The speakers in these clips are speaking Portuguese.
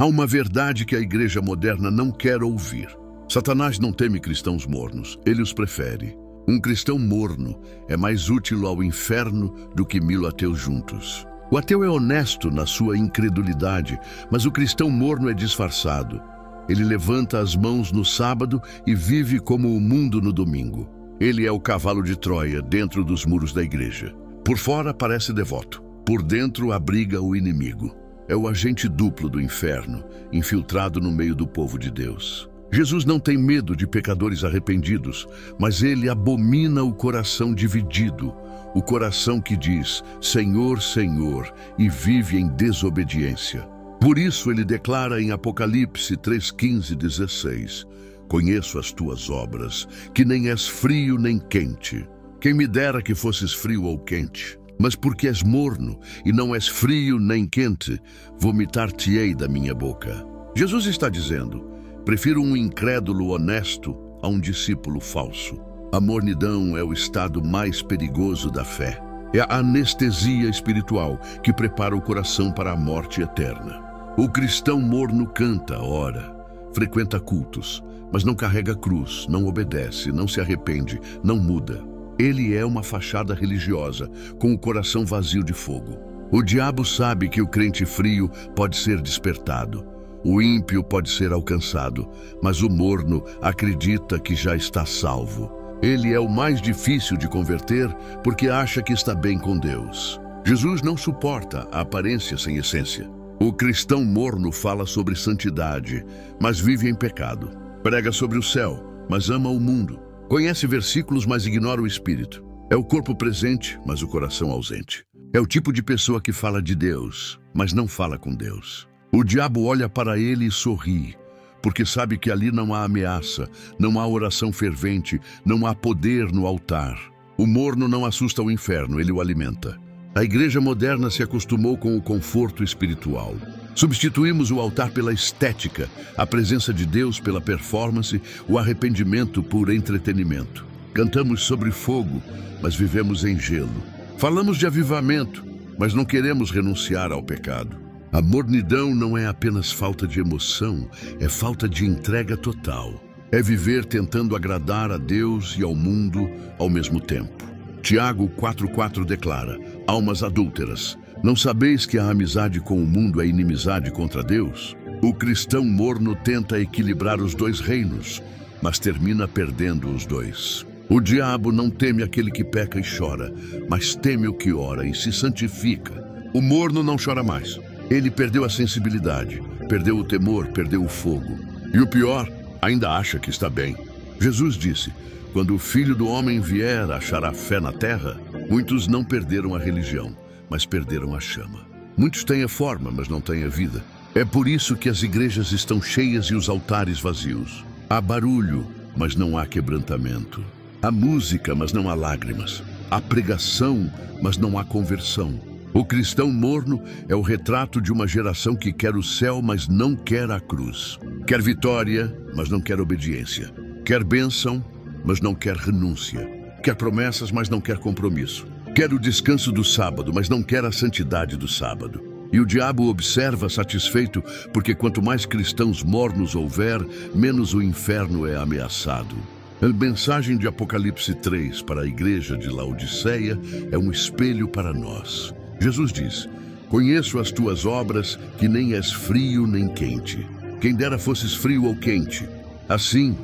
Há uma verdade que a igreja moderna não quer ouvir. Satanás não teme cristãos mornos, ele os prefere. Um cristão morno é mais útil ao inferno do que 1000 ateus juntos. O ateu é honesto na sua incredulidade, mas o cristão morno é disfarçado. Ele levanta as mãos no sábado e vive como o mundo no domingo. Ele é o cavalo de Troia dentro dos muros da igreja. Por fora parece devoto, por dentro abriga o inimigo. É o agente duplo do inferno, infiltrado no meio do povo de Deus. Jesus não tem medo de pecadores arrependidos, mas ele abomina o coração dividido, o coração que diz, Senhor, Senhor, e vive em desobediência. Por isso ele declara em Apocalipse 3:15 e 16, conheço as tuas obras, que nem és frio nem quente. Quem me dera que fosses frio ou quente. Mas porque és morno e não és frio nem quente, vomitar-te-ei da minha boca. Jesus está dizendo, prefiro um incrédulo honesto a um discípulo falso. A mornidão é o estado mais perigoso da fé. É a anestesia espiritual que prepara o coração para a morte eterna. O cristão morno canta, ora, frequenta cultos, mas não carrega cruz, não obedece, não se arrepende, não muda. Ele é uma fachada religiosa, com o coração vazio de fogo. O diabo sabe que o crente frio pode ser despertado. O ímpio pode ser alcançado, mas o morno acredita que já está salvo. Ele é o mais difícil de converter porque acha que está bem com Deus. Jesus não suporta a aparência sem essência. O cristão morno fala sobre santidade, mas vive em pecado. Prega sobre o céu, mas ama o mundo. Conhece versículos, mas ignora o espírito. É o corpo presente, mas o coração ausente. É o tipo de pessoa que fala de Deus, mas não fala com Deus. O diabo olha para ele e sorri, porque sabe que ali não há ameaça, não há oração fervente, não há poder no altar. O morno não assusta o inferno, ele o alimenta. A igreja moderna se acostumou com o conforto espiritual. Substituímos o altar pela estética, a presença de Deus pela performance, o arrependimento por entretenimento. Cantamos sobre fogo, mas vivemos em gelo. Falamos de avivamento, mas não queremos renunciar ao pecado. A mornidão não é apenas falta de emoção, é falta de entrega total. É viver tentando agradar a Deus e ao mundo ao mesmo tempo. Tiago 4:4 declara, almas adúlteras, não sabeis que a amizade com o mundo é inimizade contra Deus? O cristão morno tenta equilibrar os dois reinos, mas termina perdendo os dois. O diabo não teme aquele que peca e chora, mas teme o que ora e se santifica. O morno não chora mais. Ele perdeu a sensibilidade, perdeu o temor, perdeu o fogo. E o pior, ainda acha que está bem. Jesus disse, quando o Filho do Homem vier, achará fé na terra? Muitos não perderam a religião, mas perderam a chama. Muitos têm a forma, mas não têm a vida. É por isso que as igrejas estão cheias e os altares vazios. Há barulho, mas não há quebrantamento. Há música, mas não há lágrimas. Há pregação, mas não há conversão. O cristão morno é o retrato de uma geração que quer o céu, mas não quer a cruz. Quer vitória, mas não quer obediência. Quer bênção, mas não quer renúncia. Quer promessas, mas não quer compromisso. Quer o descanso do sábado, mas não quer a santidade do sábado. E o diabo observa satisfeito, porque quanto mais cristãos mornos houver, menos o inferno é ameaçado. A mensagem de Apocalipse 3 para a igreja de Laodiceia é um espelho para nós. Jesus diz, conheço as tuas obras, que nem és frio nem quente. Quem dera fosses frio ou quente. Assim,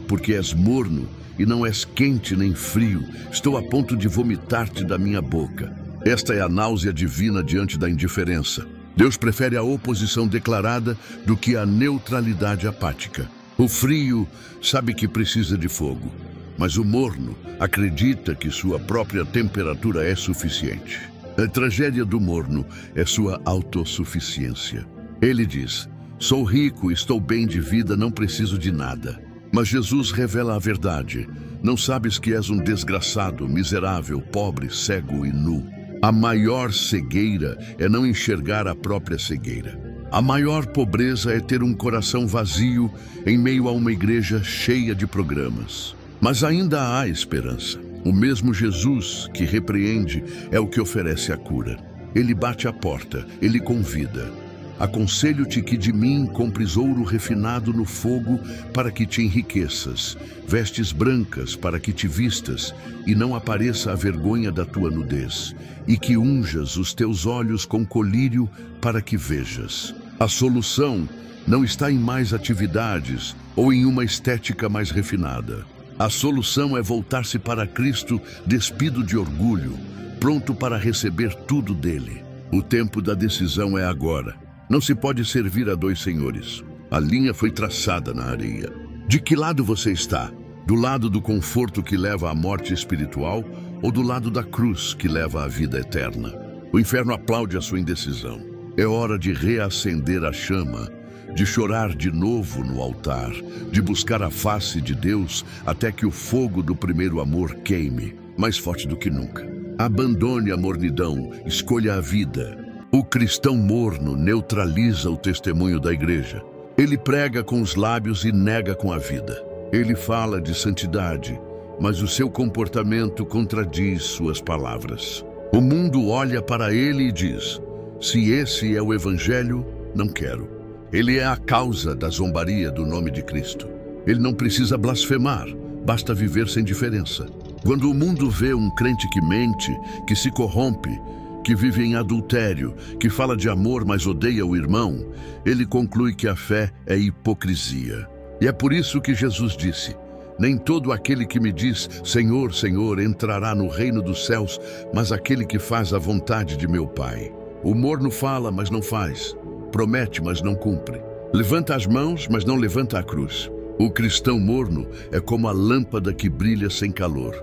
porque és morno e não és quente nem frio, estou a ponto de vomitar-te da minha boca. Esta é a náusea divina diante da indiferença. Deus prefere a oposição declarada do que a neutralidade apática. O frio sabe que precisa de fogo, mas o morno acredita que sua própria temperatura é suficiente. A tragédia do morno é sua autossuficiência. Ele diz, sou rico, estou bem de vida, não preciso de nada. Mas Jesus revela a verdade. Não sabes que és um desgraçado, miserável, pobre, cego e nu. A maior cegueira é não enxergar a própria cegueira. A maior pobreza é ter um coração vazio em meio a uma igreja cheia de programas. Mas ainda há esperança. O mesmo Jesus que repreende é o que oferece a cura. Ele bate a porta, ele convida. Aconselho-te que de mim compres ouro refinado no fogo para que te enriqueças, vestes brancas para que te vistas e não apareça a vergonha da tua nudez, e que unjas os teus olhos com colírio para que vejas. A solução não está em mais atividades ou em uma estética mais refinada. A solução é voltar-se para Cristo despido de orgulho, pronto para receber tudo dele. O tempo da decisão é agora. Não se pode servir a dois senhores. A linha foi traçada na areia. De que lado você está? Do lado do conforto que leva à morte espiritual ou do lado da cruz que leva à vida eterna? O inferno aplaude a sua indecisão. É hora de reacender a chama, de chorar de novo no altar, de buscar a face de Deus até que o fogo do primeiro amor queime, mais forte do que nunca. Abandone a mornidão, escolha a vida. O cristão morno neutraliza o testemunho da igreja. Ele prega com os lábios e nega com a vida. Ele fala de santidade, mas o seu comportamento contradiz suas palavras. O mundo olha para ele e diz: se esse é o evangelho, não quero. Ele é a causa da zombaria do nome de Cristo. Ele não precisa blasfemar, basta viver sem diferença. Quando o mundo vê um crente que mente, que se corrompe, que vive em adultério, que fala de amor, mas odeia o irmão, ele conclui que a fé é hipocrisia. E é por isso que Jesus disse: nem todo aquele que me diz, Senhor, Senhor, entrará no reino dos céus, mas aquele que faz a vontade de meu Pai. O morno fala, mas não faz. Promete, mas não cumpre. Levanta as mãos, mas não levanta a cruz. O cristão morno é como a lâmpada que brilha sem calor.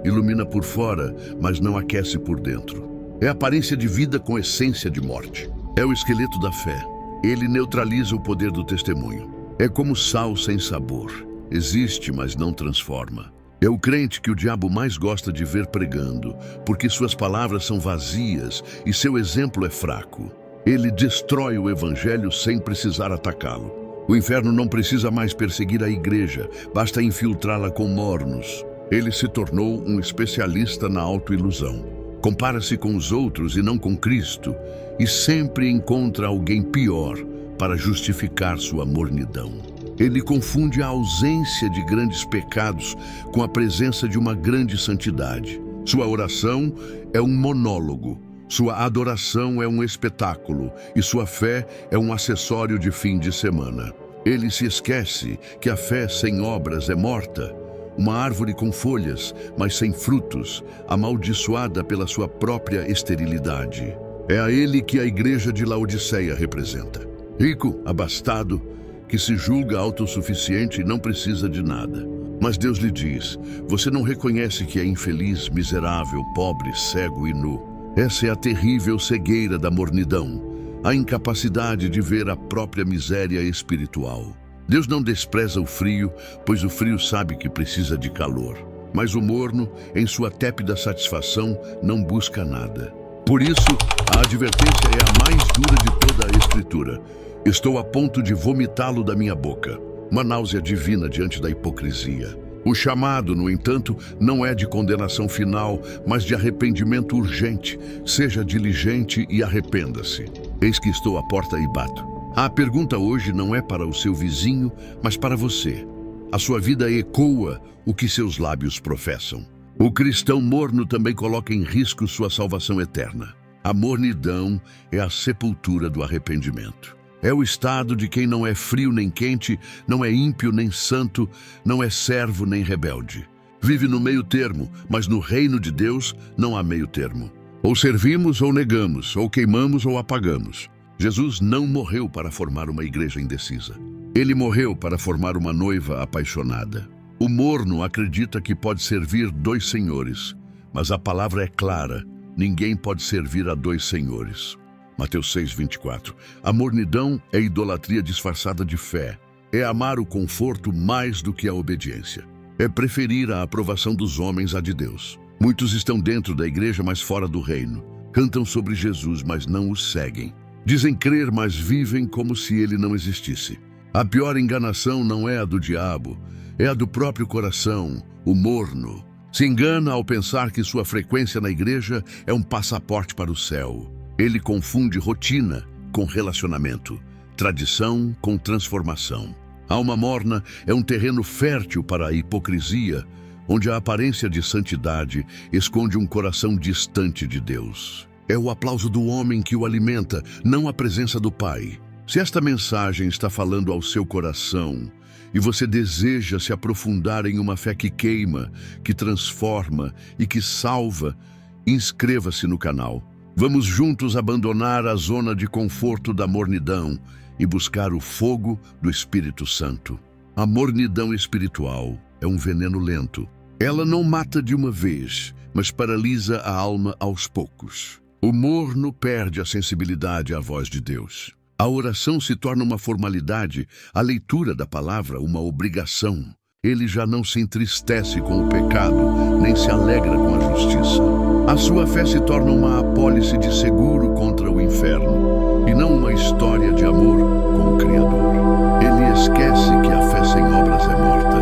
Ilumina por fora, mas não aquece por dentro. É aparência de vida com essência de morte. É o esqueleto da fé. Ele neutraliza o poder do testemunho. É como sal sem sabor. Existe, mas não transforma. É o crente que o diabo mais gosta de ver pregando, porque suas palavras são vazias e seu exemplo é fraco. Ele destrói o evangelho sem precisar atacá-lo. O inferno não precisa mais perseguir a igreja, basta infiltrá-la com mornos. Ele se tornou um especialista na autoilusão. Compara-se com os outros e não com Cristo, e sempre encontra alguém pior para justificar sua mornidão. Ele confunde a ausência de grandes pecados com a presença de uma grande santidade. Sua oração é um monólogo, sua adoração é um espetáculo e sua fé é um acessório de fim de semana. Ele se esquece que a fé sem obras é morta. Uma árvore com folhas, mas sem frutos, amaldiçoada pela sua própria esterilidade. É a ele que a igreja de Laodiceia representa. Rico, abastado, que se julga autossuficiente e não precisa de nada. Mas Deus lhe diz: você não reconhece que é infeliz, miserável, pobre, cego e nu. Essa é a terrível cegueira da mornidão, a incapacidade de ver a própria miséria espiritual. Deus não despreza o frio, pois o frio sabe que precisa de calor. Mas o morno, em sua tépida satisfação, não busca nada. Por isso, a advertência é a mais dura de toda a Escritura. Estou a ponto de vomitá-lo da minha boca. Uma náusea divina diante da hipocrisia. O chamado, no entanto, não é de condenação final, mas de arrependimento urgente. Seja diligente e arrependa-se. Eis que estou à porta e bato. A pergunta hoje não é para o seu vizinho, mas para você. A sua vida ecoa o que seus lábios professam. O cristão morno também coloca em risco sua salvação eterna. A mornidão é a sepultura do arrependimento. É o estado de quem não é frio nem quente, não é ímpio nem santo, não é servo nem rebelde. Vive no meio termo, mas no reino de Deus não há meio termo. Ou servimos ou negamos, ou queimamos ou apagamos. Jesus não morreu para formar uma igreja indecisa. Ele morreu para formar uma noiva apaixonada. O morno acredita que pode servir dois senhores, mas a palavra é clara: ninguém pode servir a dois senhores. Mateus 6:24. A mornidão é idolatria disfarçada de fé. É amar o conforto mais do que a obediência. É preferir a aprovação dos homens à de Deus. Muitos estão dentro da igreja, mas fora do reino. Cantam sobre Jesus, mas não o seguem. Dizem crer, mas vivem como se ele não existisse. A pior enganação não é a do diabo, é a do próprio coração, o morno. Se engana ao pensar que sua frequência na igreja é um passaporte para o céu. Ele confunde rotina com relacionamento, tradição com transformação. Alma morna é um terreno fértil para a hipocrisia, onde a aparência de santidade esconde um coração distante de Deus. É o aplauso do homem que o alimenta, não a presença do Pai. Se esta mensagem está falando ao seu coração e você deseja se aprofundar em uma fé que queima, que transforma e que salva, inscreva-se no canal. Vamos juntos abandonar a zona de conforto da mornidão e buscar o fogo do Espírito Santo. A mornidão espiritual é um veneno lento. Ela não mata de uma vez, mas paralisa a alma aos poucos. O morno perde a sensibilidade à voz de Deus. A oração se torna uma formalidade, a leitura da palavra uma obrigação. Ele já não se entristece com o pecado, nem se alegra com a justiça. A sua fé se torna uma apólice de seguro contra o inferno, e não uma história de amor com o Criador. Ele esquece que a fé sem obras é morta,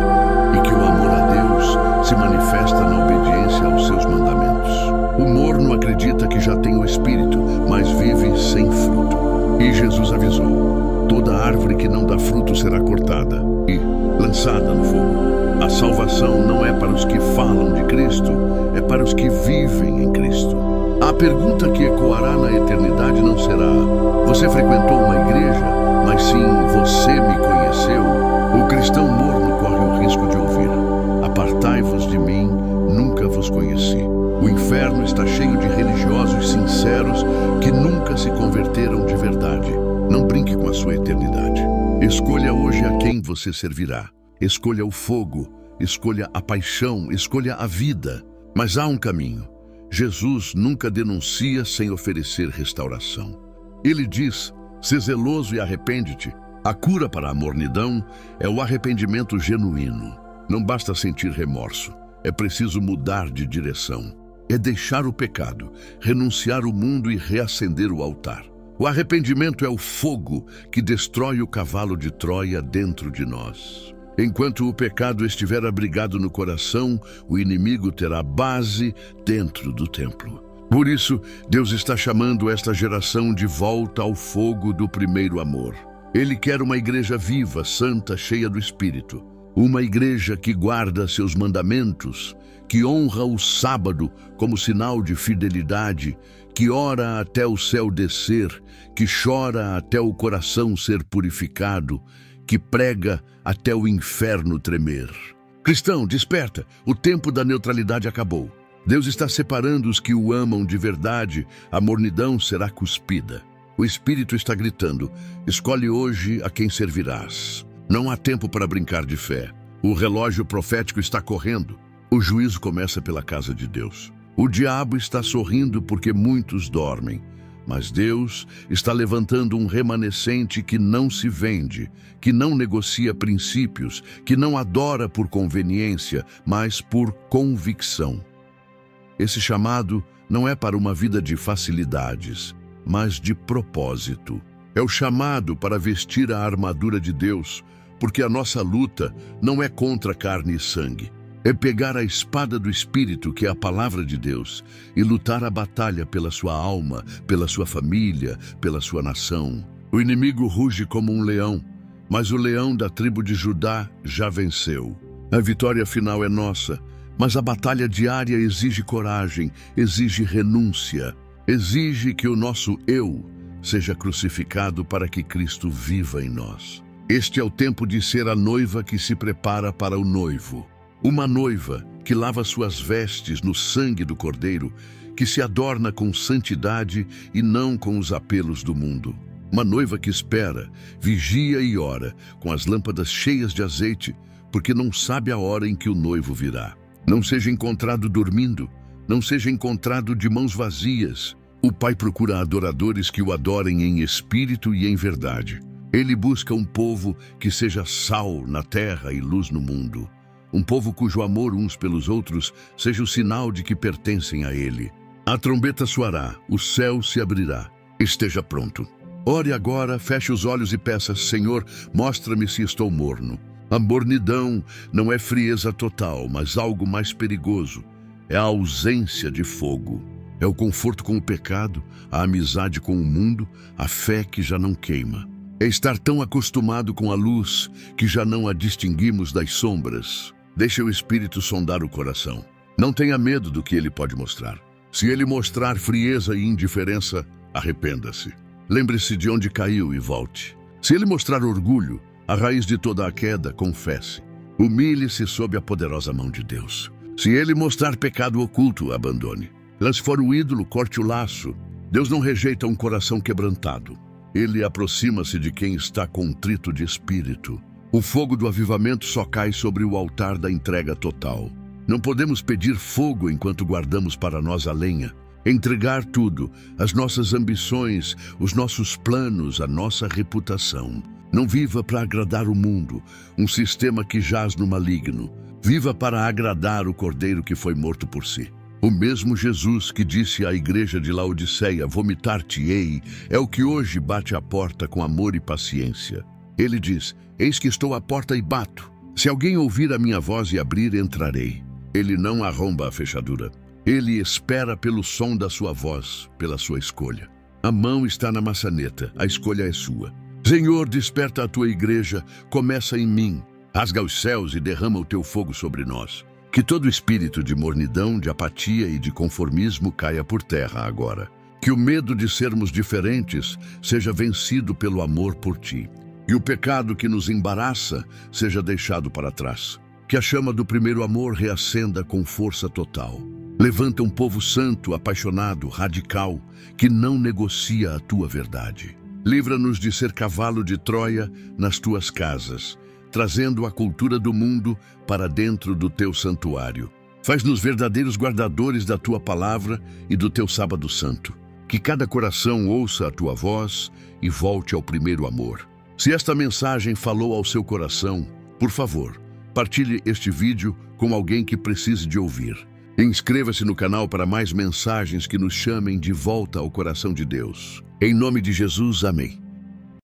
e que o amor a Deus se manifesta na obediência aos seus mandamentos. O morno acredita que já tem o Espírito, mas vive sem fruto. E Jesus avisou: toda árvore que não dá fruto será cortada e lançada no fogo. A salvação não é para os que falam de Cristo, é para os que vivem em Cristo. A pergunta que ecoará na eternidade não será: você frequentou uma igreja, mas sim: você me conheceu? O cristão morno corre o risco de ouvir: apartai-vos de mim, nunca vos conheci. O inferno está cheio de religiosos sinceros que nunca se converteram de verdade. Não brinque com a sua eternidade. Escolha hoje a quem você servirá. Escolha o fogo, escolha a paixão, escolha a vida. Mas há um caminho. Jesus nunca denuncia sem oferecer restauração. Ele diz: "Se zeloso e arrepende-te." A cura para a mornidão é o arrependimento genuíno. Não basta sentir remorso. É preciso mudar de direção. É deixar o pecado, renunciar o mundo e reacender o altar. O arrependimento é o fogo que destrói o cavalo de Troia dentro de nós. Enquanto o pecado estiver abrigado no coração, o inimigo terá base dentro do templo. Por isso, Deus está chamando esta geração de volta ao fogo do primeiro amor. Ele quer uma igreja viva, santa, cheia do Espírito. Uma igreja que guarda seus mandamentos, que honra o sábado como sinal de fidelidade, que ora até o céu descer, que chora até o coração ser purificado, que prega até o inferno tremer. Cristão, desperta! O tempo da neutralidade acabou. Deus está separando os que o amam de verdade. A mornidão será cuspida. O Espírito está gritando: escolhe hoje a quem servirás. Não há tempo para brincar de fé. O relógio profético está correndo. O juízo começa pela casa de Deus. O diabo está sorrindo porque muitos dormem, mas Deus está levantando um remanescente que não se vende, que não negocia princípios, que não adora por conveniência, mas por convicção. Esse chamado não é para uma vida de facilidades, mas de propósito. É o chamado para vestir a armadura de Deus, porque a nossa luta não é contra carne e sangue. É pegar a espada do Espírito, que é a palavra de Deus, e lutar a batalha pela sua alma, pela sua família, pela sua nação. O inimigo ruge como um leão, mas o leão da tribo de Judá já venceu. A vitória final é nossa, mas a batalha diária exige coragem, exige renúncia, exige que o nosso eu seja crucificado para que Cristo viva em nós. Este é o tempo de ser a noiva que se prepara para o noivo. Uma noiva que lava suas vestes no sangue do Cordeiro, que se adorna com santidade e não com os apelos do mundo. Uma noiva que espera, vigia e ora, com as lâmpadas cheias de azeite, porque não sabe a hora em que o noivo virá. Não seja encontrado dormindo, não seja encontrado de mãos vazias. O Pai procura adoradores que o adorem em espírito e em verdade. Ele busca um povo que seja sal na terra e luz no mundo. Um povo cujo amor uns pelos outros seja o sinal de que pertencem a Ele. A trombeta soará, o céu se abrirá. Esteja pronto. Ore agora, feche os olhos e peça: Senhor, mostra-me se estou morno. A mornidão não é frieza total, mas algo mais perigoso. É a ausência de fogo. É o conforto com o pecado, a amizade com o mundo, a fé que já não queima. É estar tão acostumado com a luz que já não a distinguimos das sombras. Deixe o Espírito sondar o coração. Não tenha medo do que ele pode mostrar. Se ele mostrar frieza e indiferença, arrependa-se. Lembre-se de onde caiu e volte. Se ele mostrar orgulho, a raiz de toda a queda, confesse. Humilhe-se sob a poderosa mão de Deus. Se ele mostrar pecado oculto, abandone. Lance fora o ídolo, corte o laço. Deus não rejeita um coração quebrantado. Ele aproxima-se de quem está contrito de espírito. O fogo do avivamento só cai sobre o altar da entrega total. Não podemos pedir fogo enquanto guardamos para nós a lenha. Entregar tudo, as nossas ambições, os nossos planos, a nossa reputação. Não viva para agradar o mundo, um sistema que jaz no maligno. Viva para agradar o Cordeiro que foi morto por si. O mesmo Jesus que disse à igreja de Laodiceia, vomitar-te-ei, é o que hoje bate à porta com amor e paciência. Ele diz, eis que estou à porta e bato. Se alguém ouvir a minha voz e abrir, entrarei. Ele não arromba a fechadura. Ele espera pelo som da sua voz, pela sua escolha. A mão está na maçaneta, a escolha é sua. Senhor, desperta a tua igreja, começa em mim. Rasga os céus e derrama o teu fogo sobre nós. Que todo espírito de mornidão, de apatia e de conformismo caia por terra agora. Que o medo de sermos diferentes seja vencido pelo amor por ti. E o pecado que nos embaraça seja deixado para trás. Que a chama do primeiro amor reacenda com força total. Levanta um povo santo, apaixonado, radical, que não negocia a tua verdade. Livra-nos de ser cavalo de Troia nas tuas casas, trazendo a cultura do mundo para dentro do teu santuário. Faz-nos verdadeiros guardadores da tua palavra e do teu sábado santo. Que cada coração ouça a tua voz e volte ao primeiro amor. Se esta mensagem falou ao seu coração, por favor, partilhe este vídeo com alguém que precise de ouvir. Inscreva-se no canal para mais mensagens que nos chamem de volta ao coração de Deus. Em nome de Jesus, amém.